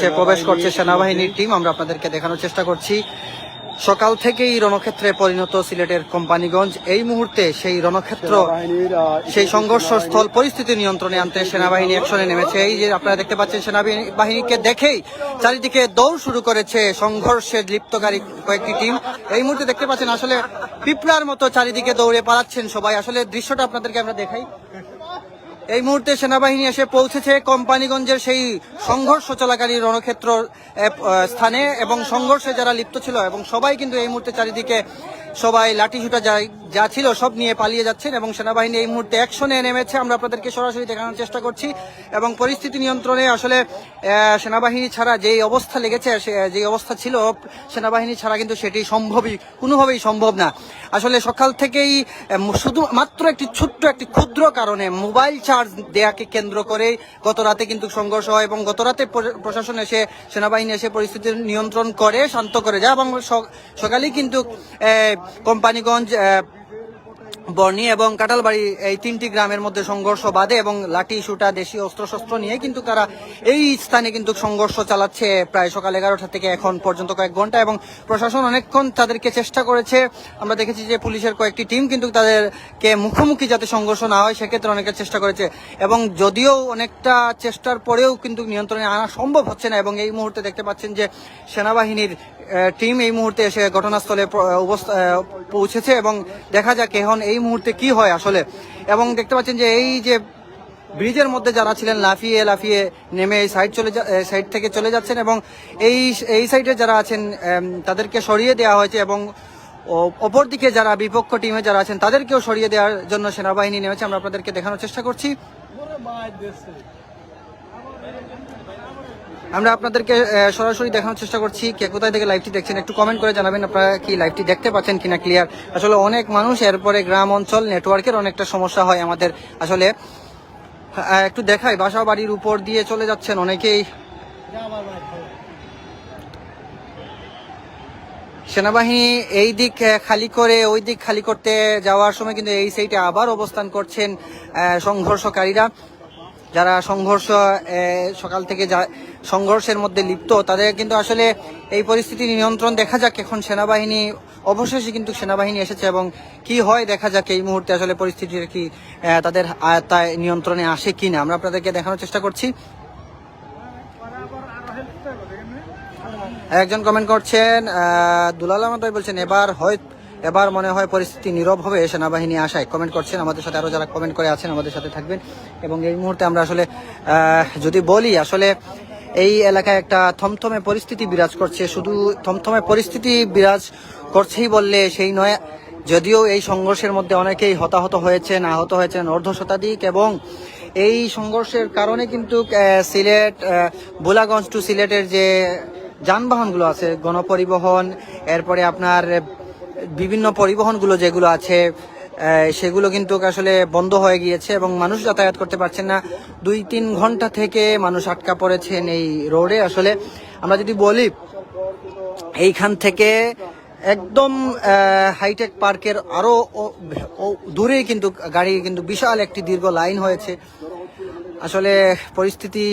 সে প্রবেশ করছে সেনাবাহিনীর টিম। আমরা আপনাদেরকে দেখানোর চেষ্টা করছি সকাল থেকেই রণক্ষেত্রে পরিণত সিলেটের কোম্পানিগঞ্জ। এই মুহূর্তে সেই রণক্ষেত্র, সেই সংঘর্ষস্থল পরিস্থিতি নিয়ন্ত্রণে আনতে সেনাবাহিনী অ্যাকশনে নেমেছে। এই যে আপনারা দেখতে পাচ্ছেন, সেনাবাহিনীকে দেখেই চারিদিকে দৌড় শুরু করেছে সংঘর্ষে লিপ্তকারী কয়েকটি টিম। এই মুহূর্তে দেখতে পাচ্ছেন আসলে পিঁপড়ার মতো চারিদিকে দৌড়ে পালাচ্ছেন সবাই। আসলে দৃশ্যটা আপনাদেরকে আমরা দেখাই। এই মুহূর্তে সেনাবাহিনী এসে পৌঁছেছে কোম্পানিগঞ্জের সেই সংঘর্ষ চলাকালীন রণক্ষেত্র স্থানে, এবং সংঘর্ষে যারা লিপ্ত ছিল এবং সবাই কিন্তু এই মুহূর্তে চারিদিকে সবাই লাঠিসুটা যা ছিল সব নিয়ে পালিয়ে যাচ্ছেন, এবং সেনাবাহিনী এই মুহূর্তে অ্যাকশনে নেমেছে। আমরা আপনাদেরকে সরাসরি দেখানোর চেষ্টা করছি এবং পরিস্থিতি নিয়ন্ত্রণে আসলে সেনাবাহিনী ছাড়া যেই অবস্থা লেগেছে, যেই অবস্থা ছিল সেনাবাহিনী ছাড়া কিন্তু সেটি কোনোভাবেই সম্ভব না। আসলে সকাল থেকেই শুধু মাত্র একটি ছোট্ট একটি ক্ষুদ্র কারণে মোবাইল চার্জ দেয়াকে কেন্দ্র করে গত রাতে কিন্তু সংঘর্ষ হয়, এবং গত রাতে প্রশাসন এসে, সেনাবাহিনী এসে পরিস্থিতি নিয়ন্ত্রণ করে শান্ত করে যায়, এবং সকালেই কিন্তু কোম্পানিগঞ্জ, বর্ণি এবং কাটালবাড়ি এই তিনটি গ্রামের মধ্যে সংঘর্ষ বাধে, এবং লাঠি সুটা দেশীয় অস্ত্রশস্ত্র নিয়ে কিন্তু তারা এই স্থানে কিন্তু সংঘর্ষ চালাচ্ছে প্রায় সকাল 11টা থেকে এখন পর্যন্ত কয়েক ঘন্টা, এবং প্রশাসন অনেকক্ষণ তাদেরকে চেষ্টা করেছে। আমরা দেখেছি যে পুলিশের কয়েকটি টিম কিন্তু তাদেরকে মুখোমুখি যাতে সংঘর্ষ না হয় সেক্ষেত্রে অনেকের চেষ্টা করেছে, এবং যদিও অনেকটা চেষ্টার পরেও কিন্তু নিয়ন্ত্রণে আনা সম্ভব হচ্ছে না। এবং এই মুহূর্তে দেখতে পাচ্ছেন যে সেনাবাহিনীর টিম এই মুহূর্তে এসে ঘটনাস্থলে পৌঁছেছে, এবং দেখা যাক এখন এই মুহূর্তে কি হয় আসলে। এবং দেখতে পাচ্ছেন যে এই যে ব্রিজের মধ্যে যারা ছিলেন লাফিয়ে নেমে এই সাইড থেকে চলে যাচ্ছেন, এবং এই সাইডে যারা আছেন তাদেরকে সরিয়ে দেওয়া হয়েছে, এবং অপর দিকে যারা বিপক্ষ টিমে যারা আছেন তাদেরকেও সরিয়ে দেওয়ার জন্য সেনাবাহিনী নেমেছে। আমরা আপনাদেরকে দেখানোর চেষ্টা করছি। আমরা আপনাদেরকে সরাসরি দেখানোর চেষ্টা করছি। কে কোথায় থেকে লাইভটি দেখছেন একটু কমেন্ট করে জানাবেন আপনারা কি লাইভটি দেখতে পাচ্ছেন কিনা ক্লিয়ার। আসলে অনেক মানুষ, এরপরে গ্রাম অঞ্চল, নেটওয়ার্কের অনেকটা সমস্যা হয় আমাদের। আসলে একটু দেখাই, বাসা বাড়ির উপর দিয়ে চলে যাচ্ছেন অনেকেই। সেনাবাহিনী এই দিক খালি করে ওই দিক খালি করতে যাওয়ার সময় কিন্তু এই সাইডে আবার অবস্থান করছেন সংঘর্ষকারীরা, যারা সকাল থেকে সংঘর্ষের মধ্যে লিপ্ত। তাদের কিন্তু আসলে এই পরিস্থিতি নিয়ন্ত্রণ দেখা যাক এখন সেনাবাহিনী, অবশেষে কিন্তু সেনাবাহিনী এসেছে, এবং কি হয় দেখা যাক এই মুহূর্তে আসলে পরিস্থিতির কি তাদের আয়ত্তায় নিয়ন্ত্রণে আসে কিনা। আমরা আপনাদেরকে দেখানোর চেষ্টা করছি। একজন কমেন্ট করছেন, দুলাল আহমদ ভাই বলছেন এবার মনে হয় পরিস্থিতি নীরব হবে সেনাবাহিনী আশায়। কমেন্ট করছেন আমাদের সাথে, আরো যারা কমেন্ট করে আছেন আমাদের সাথে থাকবেন। এবং এই মুহূর্তে আমরা আসলে যদি বলি, আসলে এই এলাকায় একটা থমথমে পরিস্থিতি বিরাজ করছে। শুধু থমথমে পরিস্থিতি বিরাজ করছেই বললে সেই নয়, যদিও এই সংঘর্ষের মধ্যে অনেকেই হতাহত হয়েছেন, আহত হয়েছেন অর্ধশতাধিক, এবং এই সংঘর্ষের কারণে কিন্তু সিলেট, ভোলাগঞ্জ টু সিলেটের যে যানবাহনগুলো আছে, গণপরিবহন, এরপরে আপনার বিভিন্ন পরিবহনগুলো যেগুলো আছে সেগুলো কিন্তু আসলে বন্ধ হয়ে গিয়েছে, এবং মানুষ যাতায়াত করতে পারছেন না। 2-3 ঘন্টা থেকে মানুষ আটকা পড়েছেন এই রোডে। আসলে আমরা যদি বলি, এইখান থেকে একদম হাইটেক পার্কের আরো দূরেই কিন্তু গাড়ি কিন্তু বিশাল একটি দীর্ঘ লাইন হয়েছে। আসলে পরিস্থিতি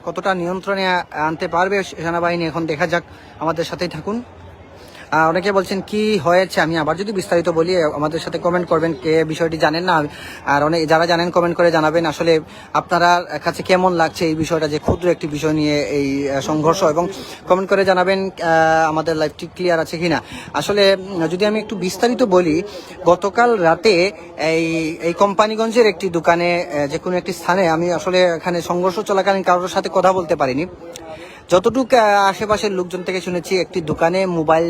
কতটা নিয়ন্ত্রণে আনতে পারবে সেনাবাহিনী এখন দেখা যাক। আমাদের সাথেই থাকুন। অনেকে বলছেন কি হয়েছে, আমি আবার যদি বিস্তারিত বলি আমাদের সাথে কমেন্ট করবেন। কে বিষয়টি জানেন না, আর অনেক যারা জানেন কমেন্ট করে জানাবেন আসলে আপনারা কাছে কেমন লাগছে এই বিষয়টা, যে ক্ষুদ্র একটি বিষয় নিয়ে এই সংঘর্ষ, এবং কমেন্ট করে জানাবেন আমাদের লাইভটি ক্লিয়ার আছে কিনা। আসলে যদি আমি একটু বিস্তারিত বলি, গতকাল রাতে এই কোম্পানিগঞ্জের একটি দোকানে, যে কোনো একটি স্থানে, আমি আসলে এখানে সংঘর্ষ চলাকালীন কারোর সাথে কথা বলতে পারিনি। যতটুকু আশেপাশের লোকজন থেকে শুনেছি, একটি দোকানে মোবাইল